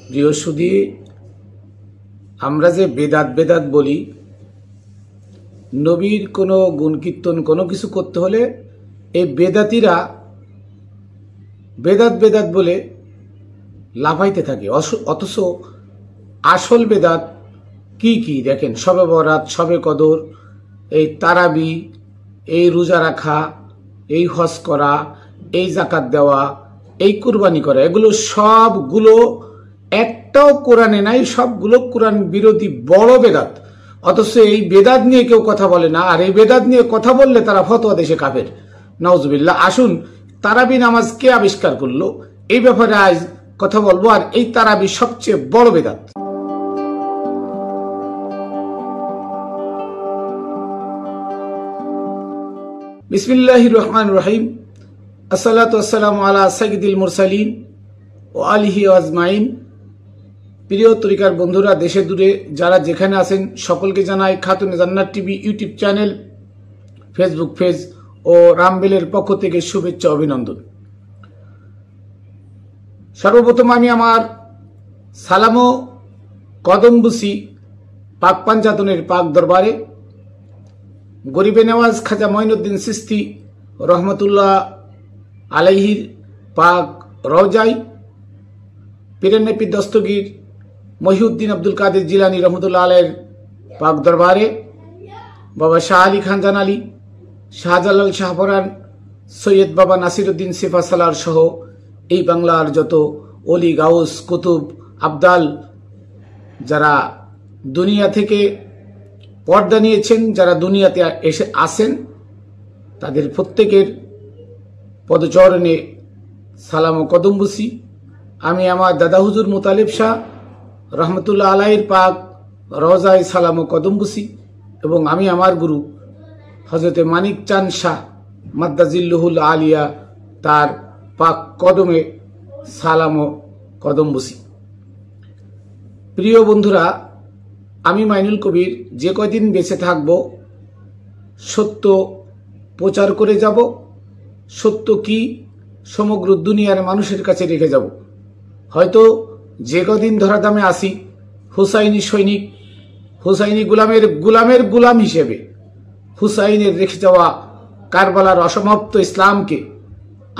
প্রিয় সুধী, আমরা যে বেদাত বেদাত বলি, নবীর কোনো গুণ কীর্তন কোনো কিছু করতে হলে এই বেদাতিরা বেদাত বেদাত বলে লাফাইতে থাকে। অথচ আসল বেদাত কি কি দেখেন, শবে বরাত, শবে কদর, এই তারাবি, এই রোজা রাখা, এই হজ করা, এই জাকাত দেওয়া, এই কুরবানি করা, এগুলো সবগুলো একটাও কোরআনে নাই, সবগুলো কোরআন বিরোধী বড় বেদাত। অথচ এই বেদাত নিয়ে কেউ কথা বলে না, আর এই বেদাত নিয়ে কথা বললে তারা ফতোয়া দেশে কাফের। নাউজুবিল্লাহ। আসুন, তারাবি নামাজ কে আবিষ্কার করলো এই ব্যাপারে আজ কথা বলবো। আর এই তারাবি সবচেয়ে বড় বেদাত। বিসমিল্লাহির রহমানির রহিম। আসসালাতু ওয়াসসালামু আলা সাইয়্যিদিল মুরসালিন ওয়া আলিহি ওয়া আজমাইন। প্রিয় তরিকার বন্ধুরা, দেশে দূরে যারা যেখানে আছেন, সকলকে জানাই Khatune Jannat TV YouTube channel, Facebook page ও রামবেলের পক্ষ থেকে শুভেচ্ছা অভিনন্দন। সর্বপ্রথম আমি আমার সালামো কদমবুসি পাক পাঞ্জাতনের পাক দরবারে গরিবে নেওয়াজ খাজা মঈনুদ্দিন চিশতি রহমতুল্লাহ আলাইহির পাক রওজাই, পীরের দস্তগীর মহিউদ্দিন আব্দুল কাদের জিলানী রহমতুল্লাহ আলাইহির পাক দরবারে বাবা শাহ আলী খান জানালি, শাহজালাল শাহপরান, সৈয়দ বাবা নাসিরউদ্দিন সিফা সালার সহ এই বাংলার যত অলি, গাউস, কুতুব, আবদাল যারা দুনিয়া থেকে পর্দা নিয়েছেন, যারা দুনিয়াতে এসে আসেন, তাদের প্রত্যেকের পদচরণে সালাম ও কদমবুসি। আমি আমার দাদা হুজুর মুতালিব শাহ রহমতুল্লাহ আলাইহির পাক রওজায় সালাম ও কদমবুসি, এবং আমি আমার গুরু হযরতে মানিক চাঁদ শাহ মাদ্দাজিল্লুহুল আলিয়া তার পাক কদমে সালাম ও কদমবুসি। প্রিয় বন্ধুরা, আমি মাইনুল কবির যে কয়দিন বেঁচে থাকব সত্য প্রচার করে যাব। সত্য কি সমগ্র দুনিয়ার মানুষের কাছে রেখে যাব। হয়তো যে কদিন ধরাধামে আসি, হুসাইনি সৈনিক, হুসাইনি গুলামের গুলাম হিসেবে হুসাইনের রেখে যাওয়া কারবালার অসমাপ্ত ইসলামকে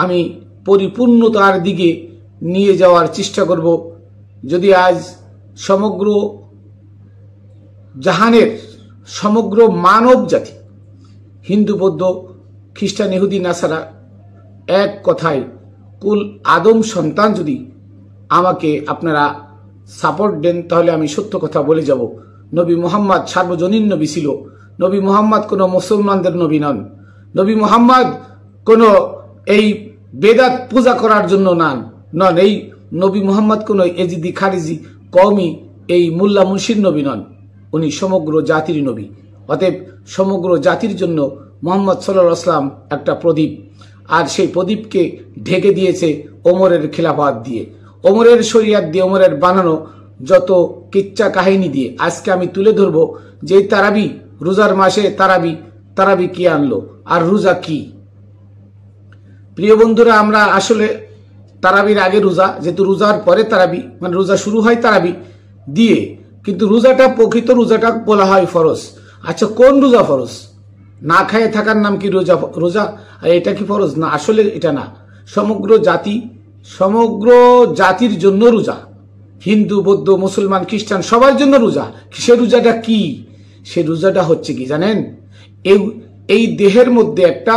আমি পরিপূর্ণতার দিকে নিয়ে যাওয়ার চেষ্টা করব। যদি আজ সমগ্র জাহানের সমগ্র মানব জাতি, হিন্দু, বৌদ্ধ, খ্রিস্টান, ইহুদি, নাসারা, এক কথায় কুল আদম সন্তান যদি আমাকে আপনারা সাপোর্ট দেন, তাহলে আমি সত্য কথা বলে যাব। নবী মুহাম্মদ সার্বজনীন নবী ছিল। নবী মুহাম্মদ কোনো মুসলমানদের নবী নন। নবী মুহাম্মদ কোনো এই বেদাত পূজা করার জন্য নন। এই নবী মুহাম্মদ কোনো এজিদি, খারিজি, কওমি, এই মোল্লা মুন্সির নবী নন। উনি সমগ্র জাতির নবী। অতএব সমগ্র জাতির জন্য মুহাম্মদ সাল্লাল্লাহু আলাইহি ওয়াসাল্লাম একটা প্রদীপ, আর সেই প্রদীপকে ঢেকে দিয়েছে ওমরের খিলাফত দিয়ে, ওমরের শরিয়াত দিয়ে, ওমরের বানানো যত কিচ্ছা কাহিনী দিয়ে। আজকে আমি তুলে ধরব যে তারাবি, রোজার মাসে তারাবি কি আনলো, আর রোজা কি। প্রিয় বন্ধুরা, আমরা আসলে তারাবির আগে রোজা, যেহেতু রোজার পরে তারাবি, মানে রোজা শুরু হয় তারাবি দিয়ে, কিন্তু রোজাটা প্রকৃত রোজাটা বলা হয় ফরজ। আচ্ছা, কোন রোজা ফরজ? না খায় থাকার নাম কি রোজা? আর এটা কি ফরজ? না, আসলে এটা না। সমগ্র জাতির জন্য রোজা, হিন্দু, বৌদ্ধ, মুসলমান, খ্রিস্টান, সবার জন্য রোজা। সে রোজাটা কি? সে রোজাটা হচ্ছে কি জানেন? এই দেহের মধ্যে একটা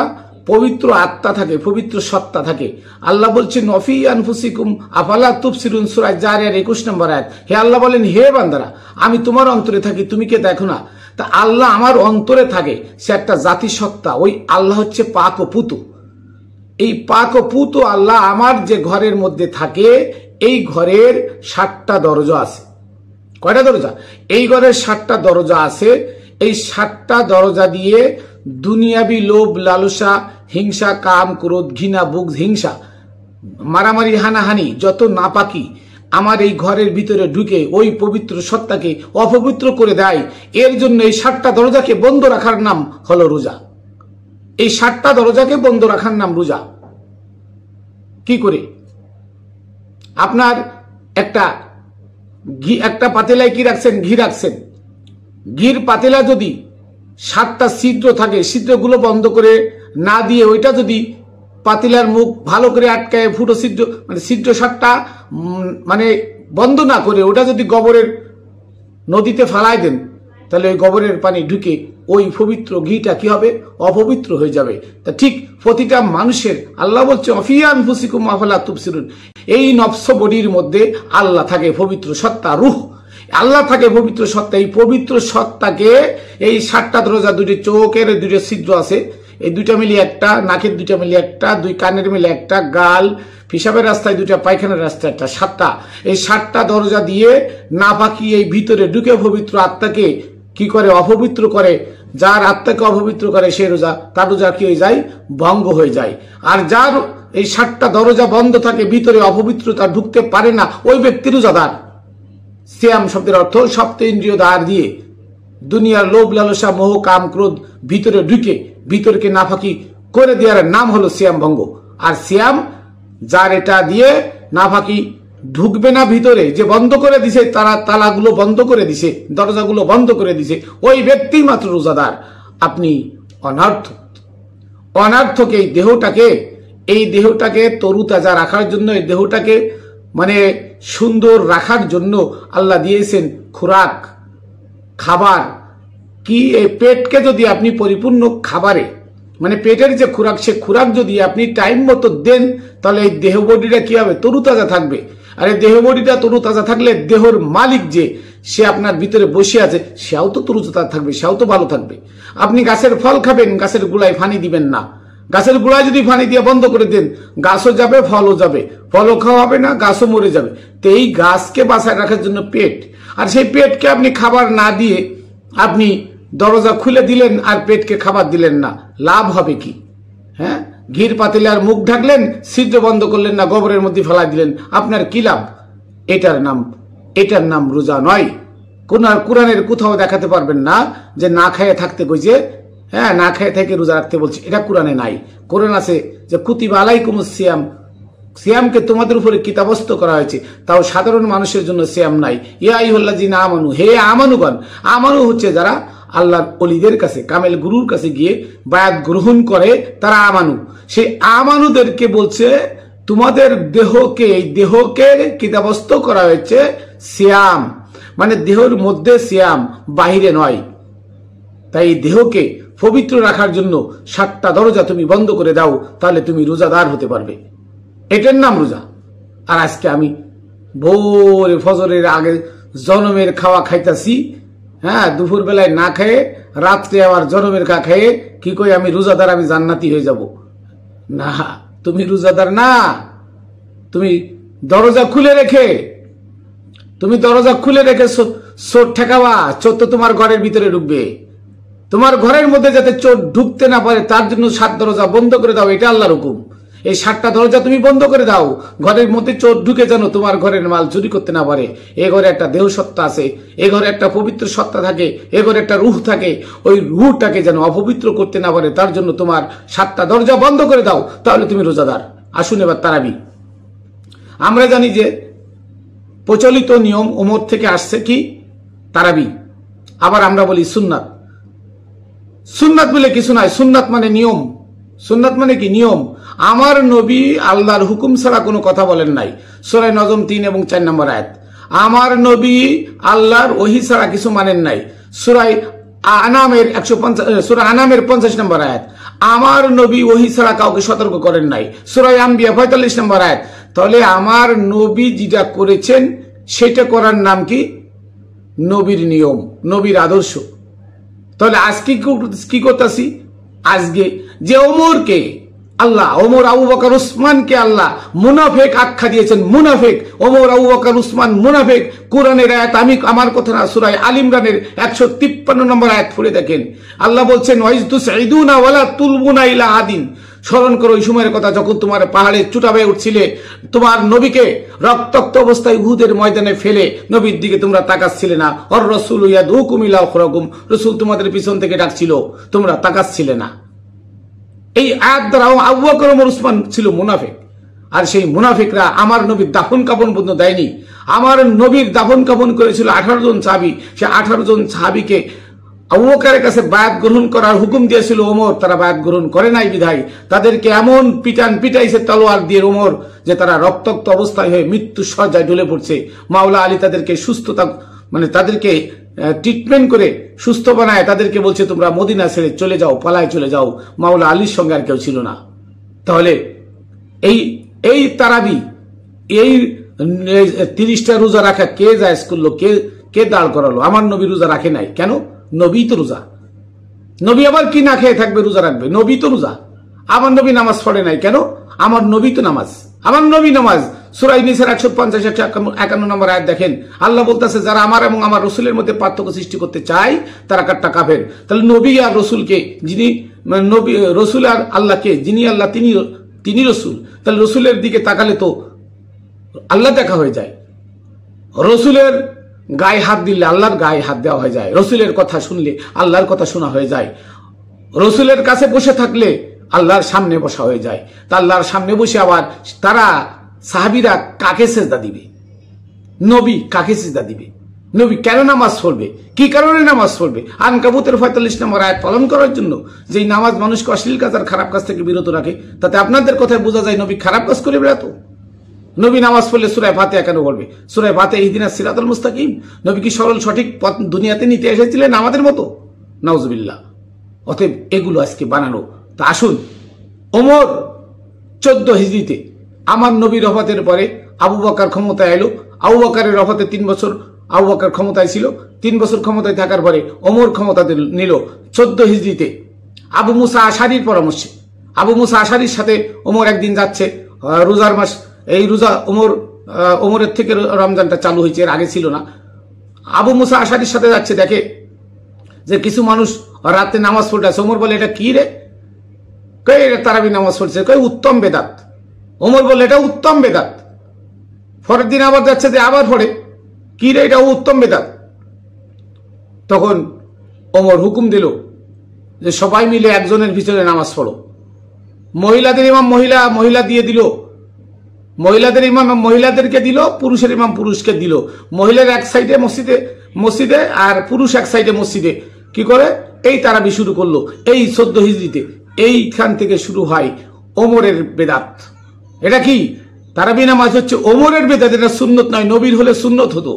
পবিত্র আত্মা থাকে, পবিত্র সত্তা থাকে। আল্লাহ বলছেন নফি আনফুসিকুম আফালা তুবসিরুন, সূরা জারিয়ার 21 নম্বর আয়াত। হে আল্লাহ বলেন, হে বান্দারা, আমি তোমার অন্তরে থাকি, তুমি কে দেখো না? তা আল্লাহ আমার অন্তরে থাকে, সে একটা জাতি সত্তা। ওই আল্লাহ হচ্ছে পাক ও পুতু। এই পাক ও পুতু আল্লাহ আমার যে ঘরের মধ্যে থাকে, এই ঘরের 7টা দরজা আছে। কয়টা দরজা? এই ঘরের 7টা দরজা আছে। এই 7টা দরজা দিয়ে দুনিয়াবি লোভ, লালসা, হিংসা, কাম, ক্রোধ, ঘৃণা, বুক, হিংসা, মারামারি, হানাহানি, যত নাপাকি আমার এই ঘরের ভিতরে ঢুকে ওই পবিত্র সত্তাকে অপবিত্র করে দেয়। এর জন্য এই 7টা দরজাকে বন্ধ রাখার নাম হলো রোজা। এই 7টা দরজাকে বন্ধ রাখার নাম রোজা। কি করে? আপনার একটা ঘি একটা পাতিলায় কি রাখছেন? ঘি রাখছেন। ঘির পাতিলা যদি 7টা ছিদ্র থাকে, ছিদ্রগুলো বন্ধ করে না দিয়ে ওইটা যদি পাতিলার মুখ ভালো করে আটকায় ফুটো ছিদ্র মানে ছিদ্র 7টা মানে বন্ধ না করে ওটা যদি গোবরের নদীতে ফালাই দেন, তাহলে ওই গোবরের পানি ঢুকে ওই পবিত্র ঘিটা কি হবে? অপবিত্র হয়ে যাবে। তা ঠিক প্রতিটা মানুষের, আল্লাহ বলছে অফিয়ান ফুসিকুম আফালা তুবসিরুন, এই নফস বডির মধ্যে আল্লাহ থাকে, পবিত্র সত্তা, রূহ, আল্লাহ থাকে পবিত্র সত্তা। এই পবিত্র সত্তাকে এই 7টা দরজা, 2টি চোখের 2টি ছিদ্র আছে, এই 2টা মিলিয়ে একটা, নাকের 2টা মিলিয়ে একটা, 2 কানের মিলে একটা, গাল, পিশাবের রাস্তায় 2টা, পায়খানার রাস্তায় একটা, 7টা। এই 7টা দরজা দিয়ে নাপাকি এই ভিতরে ঢুকে পবিত্র আত্মাকে কি করে? অপবিত্র করে। যার আত্মাকে অপবিত্র করে সে রোজা, তার রোজা কি হয়ে যায়? ভঙ্গ হয়ে যায়। আর যার এই 7টা দরজা বন্ধ থাকে, ভিতরে অপবিত্রতা ঢুকতে পারে না, ওই ব্যক্তি রোজাদার। সিয়াম শব্দের অর্থ সপ্ত ইন্দ্রিয় দ্বার দিয়ে দুনিয়ার লোভ লালসা মোহ কাম ক্রোধ ভিতরে ঢুকে ভিতরকে নাফাকি করে দেওয়ার নাম হলো সিয়াম ভঙ্গ। আর সিয়াম যার এটা দিয়ে নাফাকি ঢুকবে না ভিতরে, যে বন্ধ করে দিছে, তারা তালাগুলো বন্ধ করে দিছে, দরজাগুলো বন্ধ করে দিছে, ওই ব্যক্তি মাত্র রোজাদার। আপনি অনার্থক এই দেহটাকে তরুতাজা রাখার জন্য, এই দেহটাকে মানে সুন্দর রাখার জন্য আল্লাহ দিয়েছেন খোরাক, খাবার। কি এই পেটকে যদি আপনি পরিপূর্ণ খাবারে মানে পেটের যে খোরাক, সে খোরাক যদি আপনি টাইম মতো দেন, তাহলে এই দেহ বডিটা কি হবে? তরুতাজা থাকবে। আর এই দেহ বডিটা তরুতাজা থাকলে দেহর মালিক যে সে আপনার ভিতরে বসে আছে, সেও তো তরুতাজা থাকবে, সেও তো ভালো থাকবে। আপনি গাছের ফল খাবেন, গাছের গোড়ায় পানি দিবেন না। গাছের গোড়ায় যদি পানি দিয়ে বন্ধ করে দেন, গাছও যাবে, ফলও যাবে, ফলও খাওয়া হবে না, গাছও মরে যাবে। তো এই গাছকে বাঁচায় রাখার জন্য পেট, আর সেই পেটকে আপনি খাবার না দিয়ে আপনি দরজা খুলে দিলেন আর পেটকে খাবার দিলেন না, লাভ হবে কি? হ্যাঁ, ঘির পাতিলার মুখ ঢাকলেন, ছিদ্র বন্ধ করলেন না, গোবরের মধ্যে ফেলাই দিলেন, আপনার কি লাভ? এটার নাম রোজা নয়। কোরআনের কোথাও দেখাতে পারবেন না যে না খেয়ে থাকতে কইছে, হ্যাঁ, না খেয়ে থেকে রোজা রাখতে বলছে, এটা কোরআনে নাই। কোরআন আছে যে কুতিবা আলাইকুমুস সিয়াম, সিয়ামকে তোমাদের উপরে কিতাবস্থ করা হয়েছে, তাও সাধারণ মানুষের জন্য সিয়াম নাই। ইয়া আইয়ুহাল্লাযিনা আমানু, হে আমানুগণ, আমানু হচ্ছে যারা আল্লাহর ওলিদের কাছে, কামেল গুরুর কাছে গিয়ে বায়াত গ্রহণ করে, তারা আমানু। সেই আমানুদেরকে বলছে তোমাদের দেহকে কিতাবস্থ করা হয়েছে সিয়াম, মানে দেহের মধ্যে সিয়াম, বাহিরে নয়। তাই দেহকে পবিত্র রাখার জন্য 7টা দরজা তুমি বন্ধ করে দাও, তাহলে তুমি রোজাদার হতে পারবে। এটার নাম রোজা। আর আজকে আমি ভোরে ফজরের আগে জনমের খাওয়া খাইতাছি, হ্যাঁ, দুপুর বেলায় না খেয়ে রাত্রে আবার জনমের খা খেয়ে কি কই আমি রোজাদার, আমি জান্নাতি হয়ে যাব। না, তুমি রোজাদার না। তুমি দরজা খুলে রেখে চোর ঠেকাবা, চোর তো তোমার ঘরের ভিতরে ঢুকবে। তোমার ঘরের মধ্যে যাতে চোর ঢুকতে না পারে তার জন্য 7 দরজা বন্ধ করে দাও, এটা আল্লাহর হুকুম। এই 7টা দরজা তুমি বন্ধ করে দাও, ঘরের মধ্যে চোর ঢুকে যেন তোমার ঘরের মাল চুরি করতে না পারে। এ ঘরে একটা দেহ সত্তা আছে, এ ঘরে একটা পবিত্র সত্তা থাকে, এ ঘরে একটা রূহ থাকে, ওই রূহটাকে যেন অপবিত্র করতে না পারে, তার জন্য তোমার 7টা দরজা বন্ধ করে দাও, তাহলে তুমি রোজাদার। আসুন এবার তারাবি। আমরা জানি যে প্রচলিত নিয়ম ওমর থেকে আসছে কি? তারাবি। আবার আমরা বলি সুন্নাত। সুন্নাত বলে কিছু নাই, সুন্নাত মানে নিয়ম। সুন্নাত মানে কি? নিয়ম। আমার নবী আল্লাহর হুকুম ছাড়া কোনো কথা বলেন নাই। সূরা নজম 3 এবং 4 নম্বর আয়াত। আমার নবী আল্লাহর ওহী ছাড়া কিছু মানেন নাই। সূরা আনামের 50 নম্বর আয়াত। আমার নবী ওহী ছাড়া কাউকে সতর্ক করেন নাই। সূরা আম্বিয়া 45 নম্বর আয়াত। তাহলে আমার নবী যেটা করেছেন সেটা করার নাম কি? নবীর নিয়ম, নবীর আদর্শ। তাহলে আজকে কি করতেছি? আজকে যে ওমরকে আল্লাহ, ওমর আবু বকর উসমানকে আল্লাহ মুনাফিক আখ্যা দিয়েছেন, মুনাফিক। ওমর আবু বকর উসমান মুনাফিক। কোরআনের আয়াত, আমি আমার কথা না, সূরা আল ইমরানের 153 নম্বর আয়াত পড়ে দেখেন। আল্লাহ বলছেন ওয়াইজ তুসঈদুনা ওয়ালা তুলবুনা ইলা আদিন। স্মরণ করো ওই সময়ের কথা যখন তোমার পাহাড়ে চুটাবে উঠছিলে, তোমার নবীকে রক্তাক্ত অবস্থায় উহুদের ময়দানে ফেলে নবীর দিকে তোমরা তাকাচ্ছিলে না। অর রাসূলু ইয়াদউকুম ইলা উখরাকুম, রাসূল তোমাদের পিছন থেকে ডাকছিল, তোমরা তাকাচ্ছিলে না। এই আয়াত দ্বারা আবু বকর ওমর উসমান ছিল মুনাফিক। আর সেই মুনাফিকরা আমার নবীর দাফন কাফন পর্যন্ত দেয়নি। আমার নবীর দাফন কাফন করেছিল 18 জন সাহাবী। সে 18 জন সাহাবীকে আবু বকরের কাছে বায়াত গ্রহণ করার হুকুম দিয়েছিল ওমর, তারা বায়াত গ্রহণ করে নাই বিধায় তাদেরকে এমন পিটাইছে তলোয়ার দিয়ে ওমর যে তারা রক্তাক্ত অবস্থায় হয়ে মৃত্যু সজ্জায় ঢলে পড়ছে। মাওলা আলী তাদেরকে সুস্থতা তাদেরকে ট্রিটমেন্ট করে সুস্থ বানায় তাদেরকে বলছে তোমরা মদিনা ছেড়ে চলে যাও, পালায় চলে যাও। মাওলা আলীর সঙ্গে আর কেউ ছিল না। তাহলে এই তারাবি, এই 30টা রোজা রাখা কে জায়েজ করলো, কে দাঁড় করালো? আমার নবী রোজা রাখে নাই কেন? নবী তো রোজা। নবী আবার কি না খেয়ে থাকবে, রোজা রাখবে? নবী তো রোজা। আমার নবী নামাজ পড়ে নাই কেন? আমার নবী তো নামাজ, আমার নবী নামাজ। সূরা নিসার 150-151 নম্বর আয়াত দেখেন, আল্লাহ বলতেছে যারা আমার এবং আমার রসুলের মধ্যে পার্থক্য সৃষ্টি করতে চায় তারা কাট্টা কাফের। তাহলে নবী আর রসুলকে, যিনি নবী, রসুল আর আল্লাহকে, যিনি আল্লাহ তিনি রসুল। তাহলে রসুলের দিকে তাকালে তো আল্লাহ দেখা হয়ে যায়। রসুলের গায়ে হাত দিলে আল্লাহর গায়ে হাত দেওয়া হয়ে যায়। রসুলের কথা শুনলে আল্লাহর কথা শোনা হয়ে যায়। রসুলের কাছে বসে থাকলে আল্লাহর সামনে বসা হয়ে যায়। তা আল্লাহর সামনে বসে আবার তারা সাহাবীরা কাকে সেজদা দিবে? নবী কাকে সেজদা দিবে? নবী কেন নামাজ পড়বে? কি কারণে নামাজ পড়বে? আনকাবুতের 45 নম্বর আয়াত পালন করার জন্য। যে নামাজ মানুষকে অশ্লীল কাজ আর খারাপ কাজ থেকে বিরত রাখে। তাতে আপনাদের কথায় বোঝা যায় নবী খারাপ কাজ করে বেড়াতো। নবী নামাজ পড়লে সূরা ফাতিহা কেন পড়বে? সূরা ফাতিহা ইহদিনাস সিরাতাল মুস্তাকিম। নবী কি সরল সঠিক পথ দুনিয়াতে নিতে এসেছিলেন আমাদের মতো? নাউজুবিল্লাহ। অতএব এগুলো আজকে বানানো। তা আসুন, ওমর 14 হিজরিতে আমার নবীর ওফাতের পরে আবু বকর ক্ষমতায় এলো। আবু বকরের ওফাতে 3 বছর আবু বকর ক্ষমতায় ছিল। 3 বছর ক্ষমতায় থাকার পরে ওমর ক্ষমতাতে নিল 14 হিজরিতে আবু মুসা আশারির পরামর্শে। আবু মুসা আশারির সাথে ওমর একদিন যাচ্ছে, রোজার মাস, এই রোজা ওমরের থেকে রমজানটা চালু হয়েছে, এর আগে ছিল না। আবু মুসা আশারির সাথে যাচ্ছে, দেখে যে কিছু মানুষ রাতে নামাজ পড়তেছে। ওমর বলে এটা কি রে? কই এটা তারাবি নামাজ পড়ছে। কই উত্তম বেদাত। ওমর বলে এটা উত্তম বেদাত। পরের দিন আবার যাচ্ছে যে আবার পড়ে, কি রে এটা উত্তম বেদাত। তখন ওমর হুকুম দিল যে সবাই মিলে একজনের পিছনে নামাজ পড়ো। মহিলাদের ইমাম মহিলা দিয়ে দিল, মহিলাদের ইমাম মহিলাদেরকে দিল, পুরুষের ইমাম পুরুষকে দিল। মহিলার এক সাইডে মসজিদে আর পুরুষ এক সাইডে মসজিদে কি করে এই তারাবি শুরু করলো। এই 14 হিজরিতে এইখান থেকে শুরু হয় ওমরের বেদাত। এটা কি? তারাবি নামাজ হচ্ছে ওমরের বেদাত, এটা সুন্নত নয়। নবীর হলে সুন্নত হতো,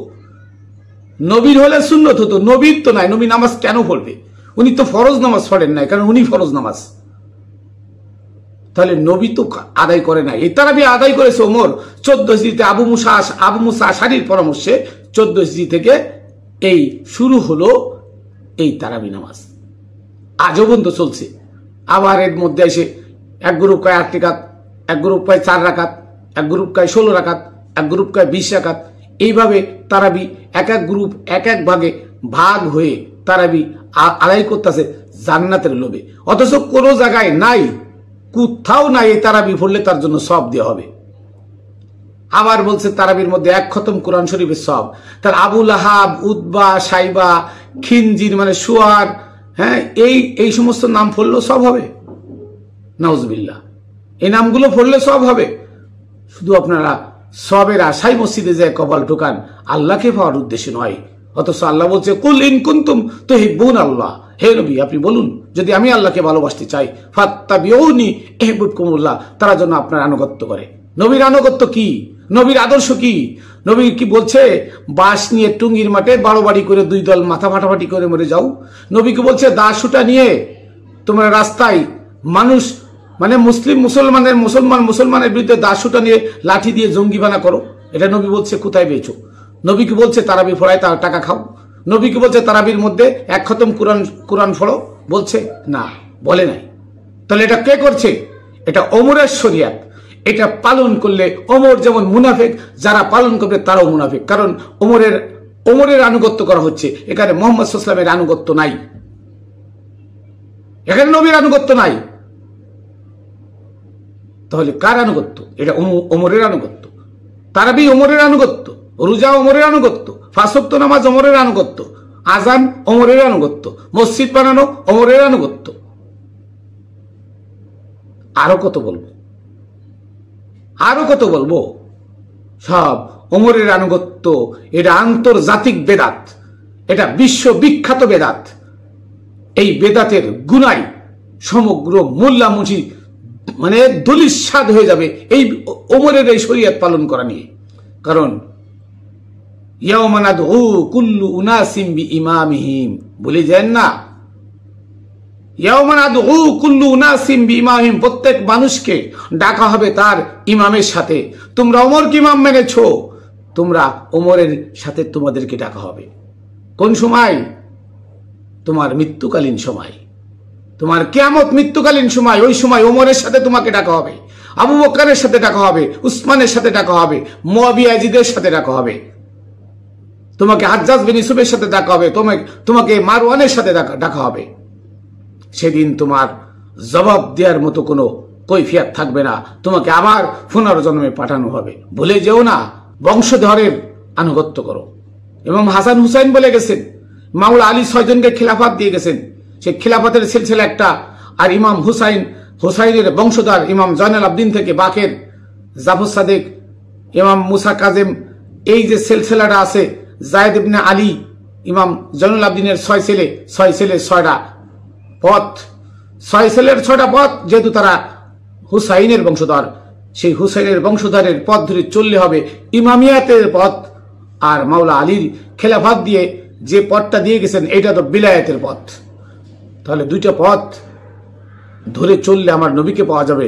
নবীর হলে সুন্নত হতো, নবীর তো নাই। নবী নামাজ কেন পড়বে? উনি তো ফরজ নামাজ পড়েন নাই, কারণ উনি ফরজ নামাজ। তাহলে নবী তো আদায় করে নাই। এই তারাবি আদায় করেছে ওমর 14 হিজরিতে আবু মুসা আশারির পরামর্শে। 14 হিজরি থেকে এই শুরু হলো এই তারাবি নামাজ, আজও পর্যন্ত চলছে। আবার এর মধ্যে এসে এক গ্রুপ কয় 8 রাকাত, এক গ্রুপ কয় 4 রাকাত, এক গ্রুপ কয় 16 রাকাত, এক গ্রুপ কয় 20 রাকাত। এইভাবে তারাবি এক এক গ্রুপ এক এক ভাগে ভাগ হয়ে তারাবি আদায় করতেছে জান্নাতের লোভে। অথচ কোনো জায়গায় নাই, কোথাও নাই এই তারাবি পড়লে তার জন্য সওয়াব দেওয়া হবে। আবার বলছে তারাবির মধ্যে 1 খতম কোরআন শরীফের সওয়াব। তার আবু লাহাব, উতবা, সাইবা, খিনজির মানে শুয়ার, হ্যাঁ, এই সমস্ত নাম পড়লেও সওয়াব হবে। নাউজুবিল্লাহ। এই নামগুলো পড়লে সওয়াব হবে। শুধু আপনারা সওয়াবের আশায় মসজিদে যায় কপাল ঠোকান, আল্লাহকে পাওয়ার উদ্দেশ্যে নয়। অথচ আল্লাহ বলছে কুল ইন কুনতুম তুহিব্বুন আল্লাহ, হে নবী আপনি বলুন যদি আমি আল্লাহকে ভালোবাসতে চাই ফাত্তাবিউনি ইউহিব্বুকুমুল্লাহ, তারা যেন আপনার আনুগত্য করে। নবীর আনুগত্য কি? নবীর আদর্শ কি? নবী কি বলছে বাঁশ নিয়ে টুঙ্গির মাঠে বাড়ি করে 2 দল মাথা ফাটাফাটি করে মরে যাও? নবী কি বলছে দাসুটা নিয়ে তোমরা রাস্তায় মানুষ মানে মুসলমানের বিরুদ্ধে দাসুটা নিয়ে লাঠি দিয়ে জঙ্গিবানা করো? এটা নবী বলছে? কোথায় পেয়েছো? নবী কি বলছে তারাবি পড়ায় তার টাকা খাও? নবী কি বলছে তারাবির মধ্যে 1 খতম কোরআন পড়ো? বলছে না, বলে নাই। তাহলে এটা কে করছে? এটা ওমরের শরিয়াত। এটা পালন করলে ওমর যেমন মুনাফিক, যারা পালন করবে তারাও মুনাফিক। কারণ ওমরের আনুগত্য করা হচ্ছে, এখানে মুহাম্মদ সাল্লাল্লাহু আলাইহি ওয়াসাল্লামের আনুগত্য নাই, এখানে নবীর আনুগত্য নাই। তাহলে কার আনুগত্য? এটা ওমরের আনুগত্য। তারাবি ওমরের আনুগত্য, রোজা ওমরের আনুগত্য, 5 ওয়াক্ত নামাজ ওমরের আনুগত্য, আজান ওমরের আনুগত্য, মসজিদ বানানো ওমরের আনুগত্য। আরো কত বলবো, সব ওমরের আনুগত্য এটা আন্তর্জাতিক বেদাত, এটা বিশ্ববিখ্যাত বেদাত। এই বেদাতের গুনায় সমগ্র মোল্লামুজি মানে দলিস্বাদ হয়ে যাবে এই ওমরের এই শরীয়ত পালন করা নিয়ে। কারণ ইয়াউমা নাদউ কুল্লু উনাসিম বিইমামিহিম, বলে যান না, ইয়াউমা নাদউ কুল্লু উনাসিম বিইমামিহিম, প্রত্যেক মানুষকে ডাকা হবে তার ইমামের সাথে। তোমরা ওমরকে ইমাম মেনেছো, তোমরা ওমরের সাথে তোমাদেরকে ডাকা হবে। কোন সময়? তোমার মৃত্যুকালীন সময়, তোমার কিয়ামত মৃত্যুকালীন সময়। ওই সময় ওমরের সাথে তোমাকে ডাকা হবে, আবু বকরের সাথে ডাকা হবে, উসমানের সাথে ডাকা হবে, মুয়াবিয়া ইয়াজিদের সাথে ডাকা হবে, তোমাকে হাজ্জাজ বিন ইউসুফের সাথে ডাকা হবে, তোমাকে মারওয়ানের সাথে ডাকা হবে। সেদিন তোমার জবাব দেওয়ার মতো কোনো কৈফিয়ত থাকবে না, তোমাকে আবার পুনর্জন্মে পাঠানো হবে। ভুলে যেও না, বংশধরের আনুগত্য করো। এবং হাসান হুসাইন বলে গেছেন, মাওলা আলী 6 জনকে খিলাফত দিয়ে গেছেন, সে খিলাফতের সিলসিলা একটা। আর ইমাম হুসাইনের বংশধর ইমাম জয়নুল আবদিন থেকে বাকের, জাফর সাদেক, ইমাম মুসা কাজেম, এই যে সিলসিলাটা আছে, জায়েদ ইবনে আলী, ইমাম জয়নুল আবদিনের 6 ছেলে, 6টা পথ, 6 ছেলের 6টা পথ। যেহেতু তারা হুসাইনের বংশধর, সেই হুসাইনের বংশধরের পথ ধরে চললে হবে ইমামিয়াতের পথ। আর মাওলা আলীর খেলাফত দিয়ে যে পথটা দিয়ে গেছেন এটা তো বিলায়াতের পথ। তাহলে 2টা পথ ধরে চললে আমার নবীকে পাওয়া যাবে।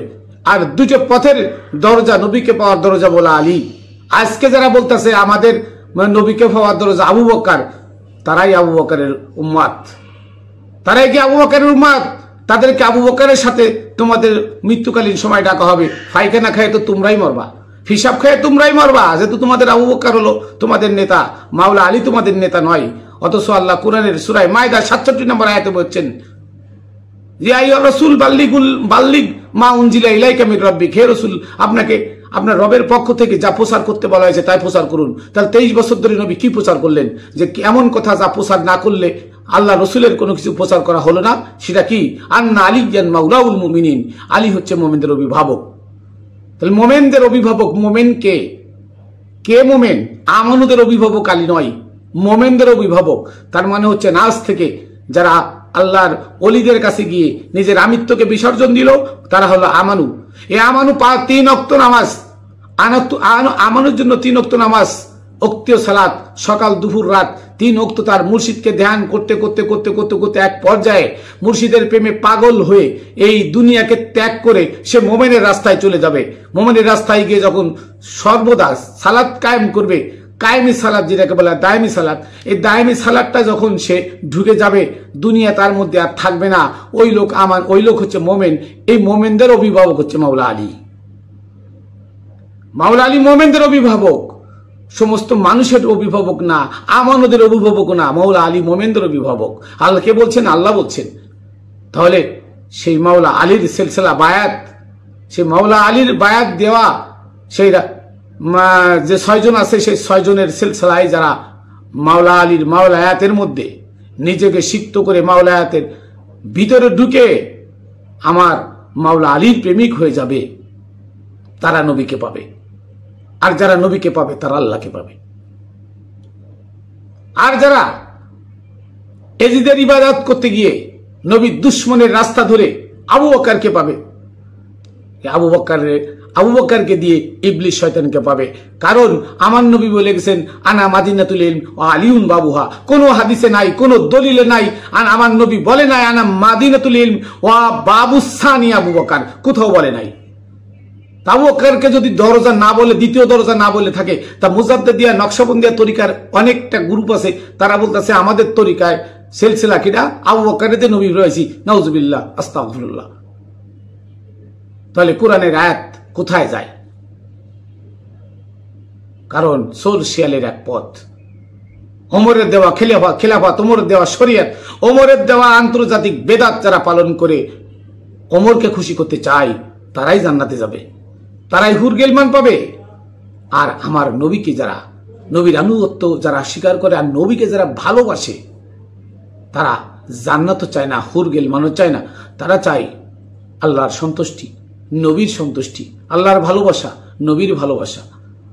আর 2টা পথের দরজা, নবীকে পাওয়ার দরজা বলা আলী। আজকে যারা বলতেছে আমাদের নবীকে পাওয়ার দরজা আবু বকর, তারাই আবু বকরের উম্মত, তারাই কি আবু বকরের উম্মত? তাদেরকে আবু বকরের সাথে তোমাদের মৃত্যুকালীন সময় ডাকা হবে। পায়খানা খেয়ে তো তোমরাই মরবা, হিসাব খেয়ে তোমরাই মরবা, যেহেতু তোমাদের আবু বকর হলো তোমাদের নেতা, মাওলা আলী তোমাদের নেতা নয়। অথচ আল্লাহ কুরআনের সূরা মায়দা 67 নম্বর আয়াতে বলছেন, ইয়া আইয়ুহার রাসূল বাল্লিগ মা উনজিলা ইলাইকা মির রাব্বিক, হে রাসূল আপনাকে আপনার রবের পক্ষ থেকে যা প্রচার করতে বলা হয়েছে তাই প্রচার করুন। তাহলে 23 বছর ধরে নবী কি প্রচার করলেন? যে এমন কথা যা প্রচার না করলে আল্লাহ রসুলের কোনো কিছু প্রচার করা হলো না। সেটা কি? আন্না আলিয়ান মাওলাউল মুমিনিন, আলী হচ্ছে মোমেনদের অভিভাবক। তাহলে মোমেনদের অভিভাবক মোমেন কে? কে মোমেন? আমানুদের অভিভাবক আলী নয়, মোমেনদের অভিভাবক। তার মানে হচ্ছে নাজ থেকে যারা আল্লাহর ওলিদের কাছে গিয়ে নিজের আমিত্বকে বিসর্জন দিল তারা হলো আমানু। এই আমানু 3 ওয়াক্ত নামাজ, আমানুর জন্য 3 ওয়াক্ত নামাজ, ওক্তীয় সালাত, সকাল দুপুর রাত 3 ওয়াক্ত তার মুর্শিদকে ধ্যান করতে করতে করতে করতে করতে এক পর্যায়ে মুর্শিদের প্রেমে পাগল হয়ে এই দুনিয়াকে ত্যাগ করে সে মোমেনের রাস্তায় চলে যাবে। মোমেনের রাস্তায় গিয়ে যখন সর্বদা সালাত কায়েম করবে, কায়েমি সালাত যেটাকে বলা দায়েমি সালাত, এই দায়েমি সালাতটা যখন সে ঢুকে যাবে, দুনিয়া তার মধ্যে আর থাকবে না। ওই লোক হচ্ছে মোমেন। এই মোমেনদের অভিভাবক হচ্ছে মাওলা আলী। মাওলা আলী মোমেনদের অভিভাবক, সমস্ত মানুষের অভিভাবক না, আমানদের অভিভাবক না। মাওলা আলী মোমেনদের অভিভাবক। আল্লাহ কে বলছেন? আল্লাহ বলছেন। তাহলে সেই মাওলা আলীর সিলসিলা বায়াত, সেই মাওলা আলীর বায়াত দেওয়া সেই যে 6 জন আছে, সেই 6 জনের সিলসিলায় যারা মাওলা আলীর মাওলায়াতের মধ্যে নিজেকে সিক্ত করে মাওলায়াতের ভিতরে ঢুকে আমার মাওলা আলীর প্রেমিক হয়ে যাবে, তারা নবীকে পাবে। আর যারা নবীকে পাবে তারা আল্লাহকে পাবে। আর যারা এজিদের ইবাদত করতে গিয়ে নবীর দুশ্মনের রাস্তা ধরে আবু বকরকে পাবে, আবু বকরকে দিয়ে ইবলিস শয়তানকে পাবে। কারণ আমার নবী বলে গেছেন আনা মাদিনাতুল ইলম ওয়া আলিউন বাবুহা। কোন হাদিসে নাই, কোন দলিলে নাই, আর আমার নবী বলে নাই আনা মাদিনাতুল ইলম ওয়া বাবুস সানি আবু বকর, কোথাও বলে নাই। আবু বকরকে যদি দরজা না বলে, দ্বিতীয় দরজা না বলে থাকে, তা মুজাদ্দিদিয়া নকশবন্দিয়া তরিকার অনেকটা গ্রুপ আছে, তারা বলতেছে আমাদের তরিকায় সিলসিলা কিনা আবু বকরেতে নবী রয়েছি, নাউজুবিল্লাহ, আস্তাগফিরুল্লাহ। তাহলে কোরআনের আয়াত কোথায় যায়? কারণ সোল শিয়ালের এক পথ, ওমরের দেওয়া খেলাফত, ওমরের দেওয়া শরীয়ত, ওমরের দেওয়া আন্তর্জাতিক বেদাত যারা পালন করে ওমরকে খুশি করতে চায় তারাই জান্নাতে যাবে, তারাই হুরগেলমান পাবে। আর আমার নবীকে যারা, নবীর আনুগত্য যারা স্বীকার করে আর নবীকে যারা ভালোবাসে, তারা জান্নাতও চায় না, হুরগেলমানও চায় না। তারা চায় আল্লাহর সন্তুষ্টি, নবীর সন্তুষ্টি, আল্লাহর ভালোবাসা, নবীর ভালোবাসা।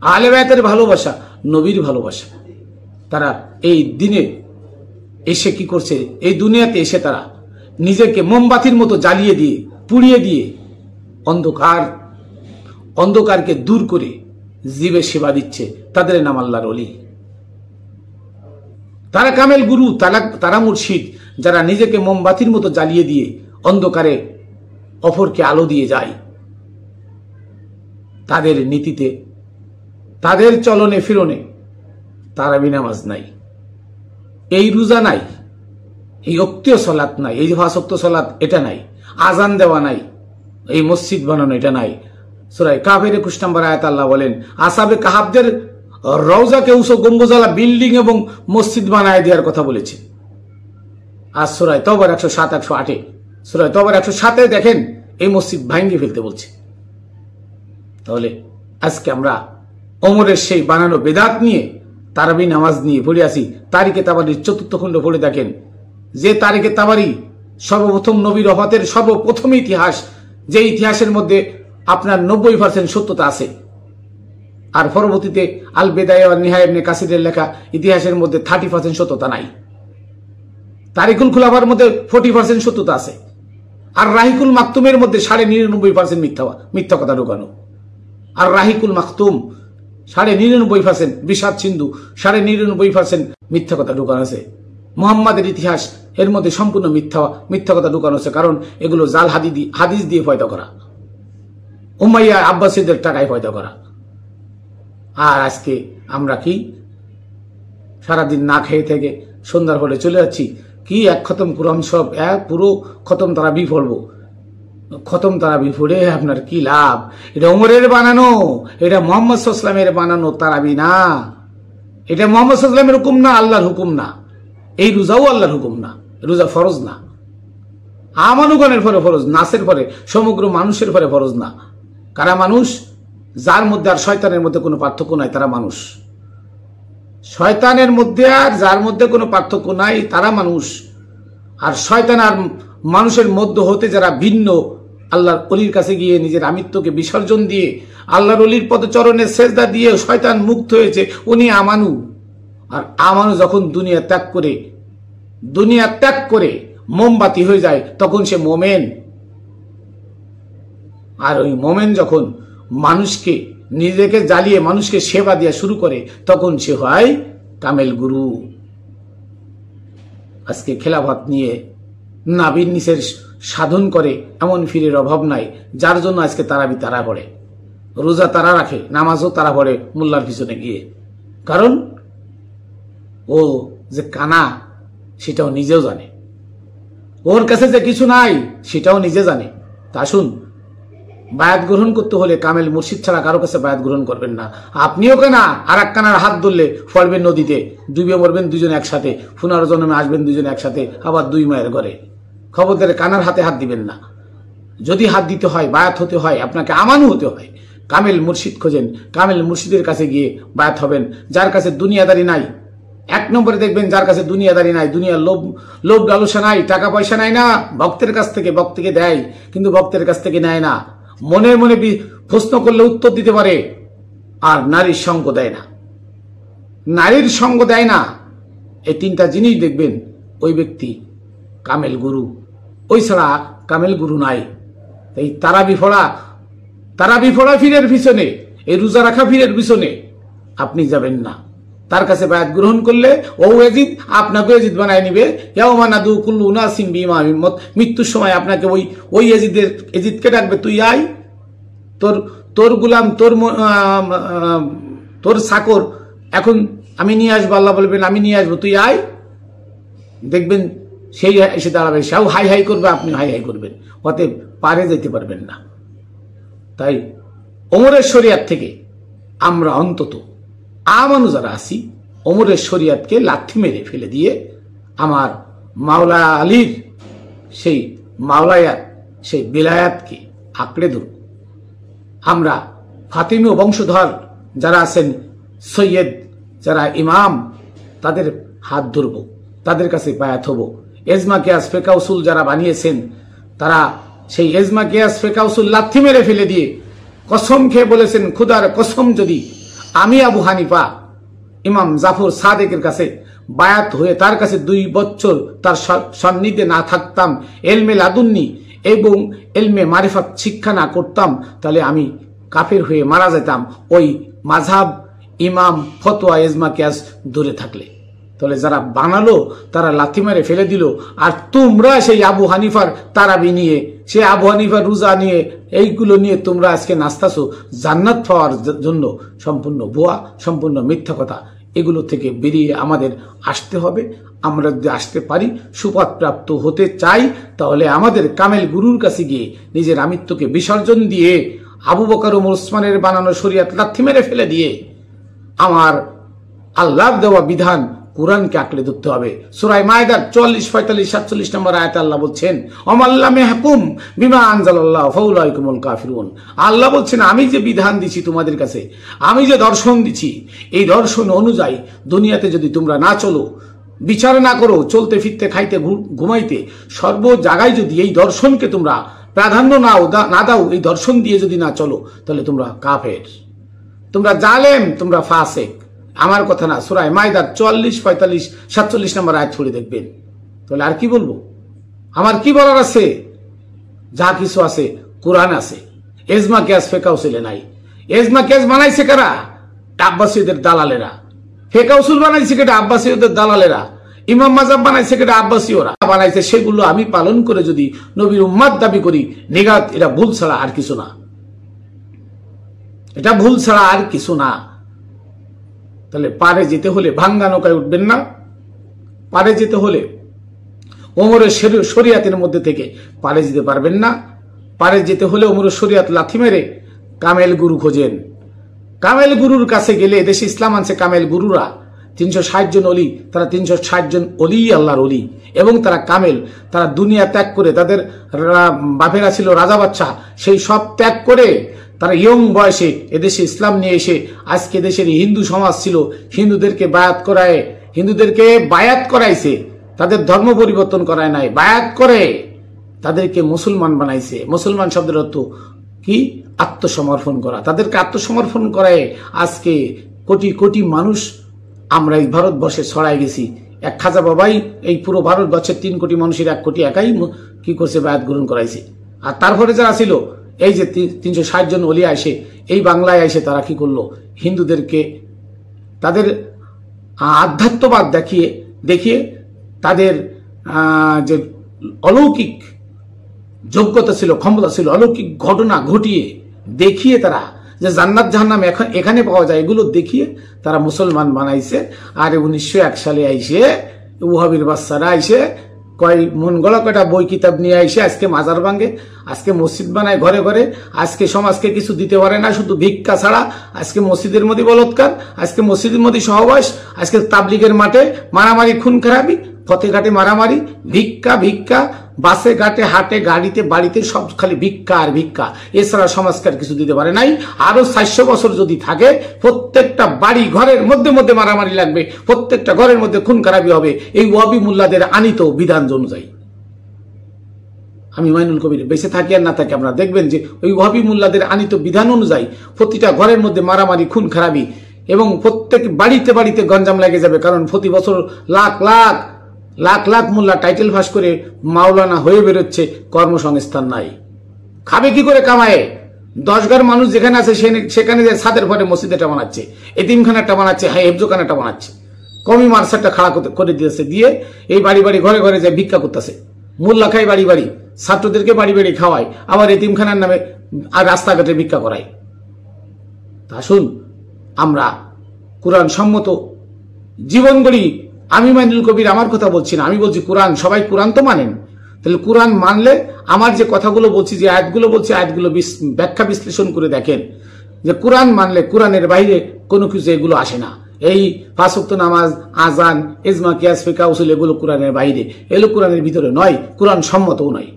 আহলে বায়াতের ভালোবাসা, নবীর ভালোবাসা। তারা এই দিনে এসে কি করছে, এই দুনিয়াতে এসে তারা নিজেকে মোমবাতির মতো জ্বালিয়ে দিয়ে, পুড়িয়ে দিয়ে অন্ধকারকে দূর করে জীবে সেবা দিচ্ছে। তাদের নাম আল্লাহর ওলি। তারা কামেল গুরু, তারা মুর্শিদ, যারা নিজেকে মোমবাতির মতো জ্বালিয়ে দিয়ে অন্ধকারে অপরকে আলো দিয়ে যায়। তাদের নীতিতে, তাদের চলনে ফিরনে তারাবি নামাজ নাই, এই রোজা নাই, এই অক্তীয় সলাৎ নাই, এই 5 ওয়াক্ত সলাৎ এটা নাই, আজান দেওয়া নাই, এই মসজিদ বানানো এটা নাই। সূরা কাফের 21 নম্বর আয়াত আল্লাহ বলেন, আসহাবে কাহাফদের রওজাকে উঁচু গম্বুজওয়ালা বিল্ডিং এবং মসজিদ বানায় দেওয়ার কথা বলেছে। আর সূরা তওবার 107, 108, সূরা তওবার 107 দেখেন এই মসজিদ ভাঙ্গি ফেলতে বলছে। তাহলে আজকে আমরা ওমরের সেই বানানো বেদাত নিয়ে, তারাবি নামাজ নিয়ে পড়ে আসি। তারিখে তাবারির 4th খণ্ড পড়ে দেখেন, যে তারিখে তাবারি সর্বপ্রথম নবীর ওফাতের সর্বপ্রথম ইতিহাস, যে ইতিহাসের মধ্যে আপনার 90% সত্যতা আছে। আর পরবর্তীতে আল বেদায়া ওয়ান নিহায়া ইবনে কাসিরের লেখা ইতিহাসের মধ্যে 30% সত্যতা নাই। তারিকুল খুলাফার মধ্যে 40% সত্যতা আছে। আর রাহিকুল মাকতুমের মধ্যে 99.5% মিথ্যা কথা ঢোকানো। আর রাহিকুল মাকতুম 99.5%, বিষাদ সিন্ধু 99.5% মিথ্যা কথা ঢোকানো আছে। মুহাম্মাদের ইতিহাস এর মধ্যে সম্পূর্ণ মিথ্যা কথা ঢোকানো আছে, কারণ এগুলো জাল হাদিস দিয়ে পয়দা করা, উমাইয়া আব্বাসীদের টাকায় পয়দা করা। আর আজকে আমরা কি সারাদিন না খেয়ে থেকে সন্ধ্যার পরে চলে যাচ্ছি, কি এক খতম কোরআন সব এক পুরো খতম তারাবি পড়বো। খতম তারাবি পড়ে আপনার কি লাভ? এটা ওমরের বানানো, এটা মুহাম্মদ সাল্লাল্লাহু আলাইহি ওয়াসাল্লামের বানানো তারাবি না। এটা মুহাম্মদ সাল্লাল্লাহু আলাইহি ওয়াসাল্লামের হুকুম না, আল্লাহর হুকুম না। এই রোজাও আল্লাহর হুকুম না, রোজা ফরজ না। আমানুগণের পরে ফরজ, নাসের পরে, সমগ্র মানুষের পরে ফরজ না। কারা মানুষ? যার মধ্যে আর শয়তানের মধ্যে কোনো পার্থক্য নাই, তারা মানুষ। শয়তানের মধ্যে আর যার মধ্যে কোনো পার্থক্য নাই, তারা মানুষ। আর শয়তান আর মানুষের মধ্যে হতে যারা ভিন্ন, আল্লাহর অলির কাছে গিয়ে নিজের আমিত্বকে বিসর্জন দিয়ে আল্লাহর অলির পদচরণে সেজদা দিয়ে শয়তান মুক্ত হয়েছে, উনি আমানু। আর আমানু যখন দুনিয়া ত্যাগ করে মোমবাতি হয়ে যায়, তখন সে মোমেন। আর ওই মোমেন যখন মানুষকে নিজেকে জ্বালিয়ে মানুষকে সেবা দেওয়া শুরু করে, তখন সে হয় কামেল গুরু। আজকে খেলাফত নিয়ে নাবির নিচের সাধন করে এমন ফিরের অভাব নাই, যার জন্য আজকে তারাবি তারা পড়ে, রোজা তারা রাখে, নামাজও তারা পড়ে মোল্লার পিছনে গিয়ে। কারণ ও যে কানা সেটাও নিজেও জানে, ওর কাছে যে কিছু নাই সেটাও নিজে জানে। তা শুন, বায়াত গ্রহণ করতে হলে কামেল মুর্শিদ ছাড়া কারো কাছে বায়াত গ্রহণ করবেন না। আপনিও কেনা আর এক কানার হাত ধরলে পড়বেন নদীতে, ডুবে মরবেন দুজন একসাথে, পুনর্জন্মে আসবেন দুজন একসাথে, আবার 2 মায়ের ঘরে। খবরদার কানার হাতে হাত দিবেন না। যদি হাত দিতে হয়, বায়াত হতে হয়, আপনাকে আমানু হতে হয়। কামেল মুর্শিদ খোঁজেন, কামেল মুর্শিদের কাছে গিয়ে বায়াত হবেন। যার কাছে দুনিয়াদারি নাই, 1 নম্বরে দেখবেন যার কাছে দুনিয়াদারি নাই, দুনিয়ার লোভ লালসা নাই, টাকা পয়সা নাই না, ভক্তের কাছ থেকে ভক্তকে দেয় কিন্তু ভক্তের কাছ থেকে নেয় না। মনে মনে প্রশ্ন করলে উত্তর দিতে পারে। আর নারীর সঙ্গ দেয় না, নারীর সঙ্গ দেয় না। এই 3টা জিনিস দেখবেন ওই ব্যক্তি কামেল গুরু। ওই ছাড়া কামেল গুরু নাই। এই তারাবি ফোড়া ফিরের পিছনে, এই রোজা রাখা ফিরের পিছনে আপনি যাবেন না। তার কাছে বায়াত গ্রহণ করলে ও এজিদ আপনাকে এজিদ বানায় নিবে। ইয়াউমানাদু কুল্লু উনাসিম বিইমামিহিম, মৃত্যুর সময় আপনাকে ওই এজিদকে ডাকবে, তুই আয়, তোর গুলাম, তোর চাকর এখন আমি নিয়ে আসবো। আল্লাহ বলবেন আমি নিয়ে আসবো, তুই আয়। দেখবেন সেই এসে দাঁড়াবে, সেও হাই হাই করবে, আপনি হাই হাই করবেন, অতএব পারে যেতে পারবেন না। তাই ওমরের শরিয়াত থেকে আমরা অন্তত আমানু যারা আছি, ওমরের শরিয়াতকে লাথি মেরে ফেলে দিয়ে আমার মাওলা আলীর সেই মাওলায়াত, সেই বিলায়াতকে আঁকড়ে ধরব। আমরা ফাতিমীয় বংশধর যারা আছেন, সৈয়দ যারা ইমাম, তাদের হাত ধরব, তাদের কাছে বায়াত হব। এজমা কিয়াস ফিকহ উসুল যারা বানিয়েছেন, তারা সেই এজমা কিয়াস ফিকহ উসুল লাথি মেরে ফেলে দিয়ে কসম খেয়ে বলেছেন, খুদার কসম যদি আমি আবু হানিফা ইমাম জাফর সাদেকের কাছে বায়াত হয়ে তার কাছে 2 বছর তার সান্নিধ্যে না থাকতাম, এলমে লাদুন্নি এবং এলমে মারিফাত শিক্ষা না করতাম, তাহলে আমি কাফের হয়ে মারা যেতাম, ওই মাযহাব ইমাম ফতোয়া ইজমা কিয়াস দূরে থাকলে। তাহলে যারা বানালো তারা লাথি মেরে ফেলে দিল, আর তোমরা সেই আবু হানিফার তারাবি নিয়ে, সেই আবু হানিফার রোজা নিয়ে, এইগুলো নিয়ে তোমরা আজকে নাচতাছো জান্নাত পাওয়ার জন্য। সম্পূর্ণ ভুয়া, সম্পূর্ণ মিথ্যা কথা। এগুলো থেকে বেরিয়ে আমাদের আসতে হবে। আমরা যদি আসতে পারি, সুপথ প্রাপ্ত হতে চাই, তাহলে আমাদের কামেল গুরুর কাছে গিয়ে নিজের আমিত্বকে বিসর্জন দিয়ে আবু বকর ওমর ওসমানের বানানো শরীয়ত লাথি মেরে ফেলে দিয়ে আমার আল্লাহর দেওয়া বিধান কুরআনকে আঁকড়ে ধরতে হবে। সূরা মায়েদার 44, 45, 47 নম্বর আয়াতে আল্লাহ বলছেন, অমাল্লাম ইয়াহকুম বিমা আনজালাল্লাহু ফাউলাইকুমুল কাফিরুন। আল্লাহ বলছেন, আমি যে বিধান দিছি তোমাদের কাছে, আমি যে দর্শন দিছি, এই দর্শন অনুযায়ী দুনিয়াতে যদি তোমরা না চলো, বিচার না করো, চলতে ফিরতে খাইতে ঘুমাইতে সর্ব জায়গায় যদি এই দর্শনকে তোমরা প্রাধান্য না দাও, এই দর্শন দিয়ে যদি না চলো, তাহলে তোমরা কাফের, তোমরা জালেম, তোমরা ফাসিক। আমার কথা না, সূরা মায়েদার 44, 45, 47 নম্বর আয়াত পড়ে দেখবেন। তাহলে আর কি বলবো? আমার কি বলার আছে? যা কিছু আছে কোরআন আছে, ইজমা কিয়াস ফিকহ উসুলে নাই। ইজমা কিয়াস বানাইছে কারা? আব্বাসীয়দের দালালেরা। ফিকহ উসুল বানাইছে কেটা? আব্বাসীয়দের দালালেরা। ইমাম মাযহাব বানাইছে কেটা? আব্বাসীয়রা বানাইছে। সেগুলো আমি পালন করে যদি নবীর উম্মত দাবি করি, নিগাত, এটা ভুল ছাড়া আর কিছু না, এটা ভুল ছাড়া আর কিছু না। তাহলে পারে যেতে হলে ভাঙ্গা নৌকায় উঠবেন না, পারে যেতে হলে ওমরের শরিয়াতের মধ্যে থেকে পারে যেতে পারবেন না। পারে যেতে হলে ওমরের শরিয়াত লাথি মেরে কামেল গুরু খোঁজেন। কামেল গুরুর কাছে গেলে, দেশে ইসলাম আনছে কামেল গুরুরা 360 জন অলি, তারা 360 জন অলি আল্লাহর অলি, এবং তারা কামেল। তারা দুনিয়া ত্যাগ করে, তাদের বাপেরা ছিল রাজা বাচ্চা, সেই সব ত্যাগ করে তারা ইয়ং বয়সে এদেশে ইসলাম নিয়ে এসে আজকে দেশের হিন্দু সমাজ ছিল, হিন্দুদেরকে বায়াত করাইছে, তাদের ধর্ম পরিবর্তন করায় নাই, বায়াত করে তাদেরকে মুসলমান বানাইছে। মুসলমান শব্দের অর্থ কি? আত্মসমর্পণ করা। তাদেরকে আত্মসমর্পণ করায় আজকে কোটি কোটি মানুষ আমরা এই ভারতবর্ষে ছড়াই গেছি। এক খাজা বাবাই এই পুরো ভারতবর্ষের 3 কোটি মানুষের 1 কোটি একাই কি করছে? বায়াত গ্রহণ করাইছে। আর তারপরে যারা ছিল, এই যে 360 জন ওলি আসে এই বাংলায় এসে, তারা কি করলো? হিন্দুদেরকে তাদের আধ্যাত্মবাদ দেখিয়ে তাদের যে অলৌকিক যোগ্যতা ছিল, ক্ষমতা ছিল, অলৌকিক ঘটনা ঘটিয়ে দেখিয়ে তারা যে জান্নাত জাহান্নাম এখানে পাওয়া যায়, এগুলো দেখিয়ে তারা মুসলমান বানাইছে। আর 1901 সালে আইসে ওহাবির বাচ্চারা আইসে কয় মন গলা কয়টা বই কিতাব নিয়ে আইসে আজকে মাজার ভাঙে, আজকে মসজিদ বানায় ঘরে ঘরে, আজকে সমাজকে কিছু দিতে পারে না, শুধু ভিক্ষা ছাড়া। আজকে মসজিদের মধ্যে বলৎকার, আজকে মসজিদের মধ্যে সহবাস, আজকে তাবলিগের মাঠে মারামারি, খুন খারাপি, পথে ঘাটে মারামারি, ভিক্ষা ভিক্ষা, বাসে ঘাটে হাটে গাড়িতে বাড়িতে সব খালি ভিক্ষা আর ভিক্ষা, এছাড়া সমাজকে কিছু দিতে পারে নাই। আরো 400 বছর যদি থাকে, প্রত্যেকটা বাড়ি ঘরের মধ্যে মধ্যে মারামারি লাগবে, প্রত্যেকটা ঘরের মধ্যে খুন খারাপি হবে, এই ওয়াবি মুল্লাদের আনিত বিধান অনুযায়ী। আমি মাইনুল কবির বেঁচে থাকি আর না থাকি, আপনারা দেখবেন যে ওই ওয়াবি মুল্লাদের আনিত বিধান অনুযায়ী প্রতিটা ঘরের মধ্যে মারামারি, খুন খারাপি, এবং প্রত্যেক বাড়িতে বাড়িতে গঞ্জাম লেগে যাবে। কারণ প্রতি বছর লাখ লাখ লাখ লাখ মোল্লা টাইটেল ফাঁস করে মাওলানা হয়ে বেরোচ্ছে, কর্মসংস্থান নাই, খাবে কি করে? কামায়ে 10 ঘর মানুষ যেখানে আছে সেখানে যে ছাদের পরে মসজিদটা বানাচ্ছে, এতিমখানাটা বানাচ্ছে, হেফজোখানাটা বানাচ্ছে, কমি মার্সারটা খাড়া করে দিয়েছে, দিয়ে এই বাড়ি বাড়ি ঘরে ঘরে যায় ভিক্ষা করতেছে। মোল্লা খায় বাড়ি বাড়ি, ছাত্রদেরকে বাড়ি বাড়ি খাওয়ায়, আবার এতিমখানার নামে আর রাস্তাঘাটে ভিক্ষা করায়। আসুন আমরা কোরআন সম্মত জীবন গড়ি। আমি মাইনুল কবির আমার কথা বলছি না, আমি বলছি কোরআন। সবাই কোরআন তো মানেন, তাহলে কোরআন মানলে আমার যে কথাগুলো বলছি, যে আয়াতগুলো বলছি, আয়াতগুলো ব্যাখ্যা বিশ্লেষণ করে দেখেন যে কোরআন মানলে কোরআনের বাইরে কোনো কিছু এগুলো আসে না। এই 5 ওয়াক্ত নামাজ, আজান, ইজমা কিয়াস ফিকহ উসুল, এগুলো কোরআনের বাইরে, এগুলো কোরআনের ভিতরে নয়, কোরআন সম্মতও নয়।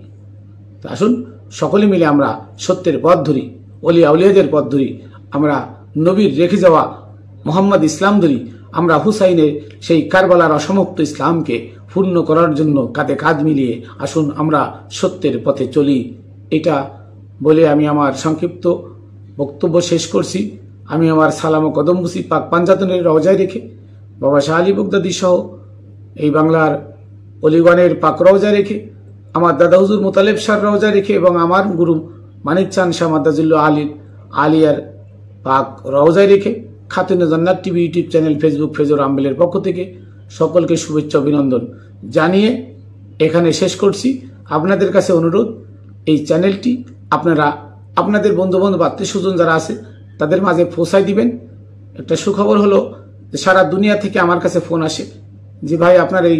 তো আসুন সকলে মিলে আমরা সত্যের পথ ধরি, ওলিয়া উলিয়াদের পথ ধরি, আমরা নবীর রেখে যাওয়া মোহাম্মদ ইসলাম ধরি, আমরা হুসাইনের সেই কারবালার অসমাপ্ত ইসলামকে পূর্ণ করার জন্য কাঁধে কাঁধ মিলিয়ে আসুন আমরা সত্যের পথে চলি। এটা বলে আমি আমার সংক্ষিপ্ত বক্তব্য শেষ করছি। আমি আমার সালাম ও কদমবুসি পাক পাঞ্জাতনের রওজায় রেখে বাবা শাহ আলী বগদাদী সহ এই বাংলার অলিগণের পাক রওজায় রেখে আমার দাদা হুজুর মোতালেব শাহ রওজায় রেখে এবং আমার গুরু মানিক চাঁদ শাহ মাদ্দাজিল্লু আলিয়ার পাক রওজায় রেখে Khatune Jannat TV YouTube channel Facebook ফেজর আম্বেলের পক্ষ থেকে সকলকে শুভেচ্ছা অভিনন্দন জানিয়ে এখানে শেষ করছি। আপনাদের কাছে অনুরোধ, এই চ্যানেলটি আপনারা আপনাদের বন্ধুবান্ধব আত্মীয় স্বজন যারা আছে তাদের মাঝে পৌঁছায় দিবেন। একটা সুখবর হলো যে সারা দুনিয়া থেকে আমার কাছে ফোন আসে যে ভাই আপনার এই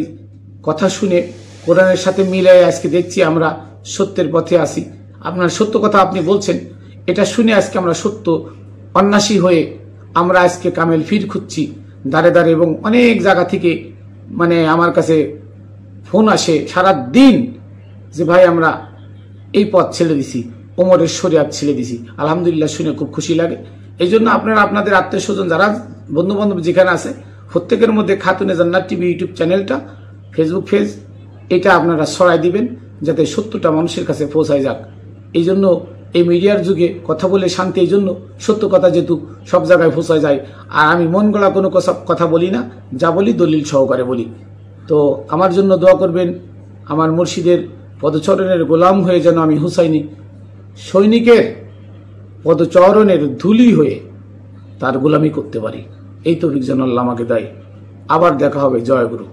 কথা শুনে কোরআনের সাথে মিলে আজকে দেখছি আমরা সত্যের পথে আসি, আপনার সত্য কথা আপনি বলছেন, এটা শুনে আজকে আমরা সত্য অন্বেষী হয়ে আমরা আজকে কামেল ফির খুঁজছি দাঁড়ে দাঁড়ে। এবং অনেক জায়গা থেকে মানে আমার কাছে ফোন আসে সারা দিন যে ভাই আমরা এই পথ ছেড়ে দিছি, ওমরের শরিয়াত ছেড়ে দিছি। আলহামদুলিল্লাহ, শুনে খুব খুশি লাগে। এই জন্য আপনারা আপনাদের আত্মীয় স্বজন যারা বন্ধু বান্ধব যেখানে আছে প্রত্যেকের মধ্যে খাতুনে জান্নাত টিভি ইউটিউব চ্যানেলটা ফেসবুক পেজ এটা আপনারা ছড়াই দিবেন যাতে সত্যটা মানুষের কাছে পৌঁছায় যাক। এই জন্য এই মিডিয়ার যুগে কথা বলে শান্তি, এই জন্য সত্য কথা যেহেতু সব জায়গায় পৌঁছায় যায়। আর আমি মন গড়া কোনো কথা বলি না, যা বলি দলিল সহকারে বলি। তো আমার জন্য দোয়া করবেন, আমার মুর্শিদের পদচরণের গোলাম হয়ে যেন আমি হুসাইনি সৈনিকের পদচরণের ধুলি হয়ে তার গোলামি করতে পারি। এই তৌফিক যেন আল্লাহ আমাকে দেয়। আবার দেখা হবে। জয় গুরু।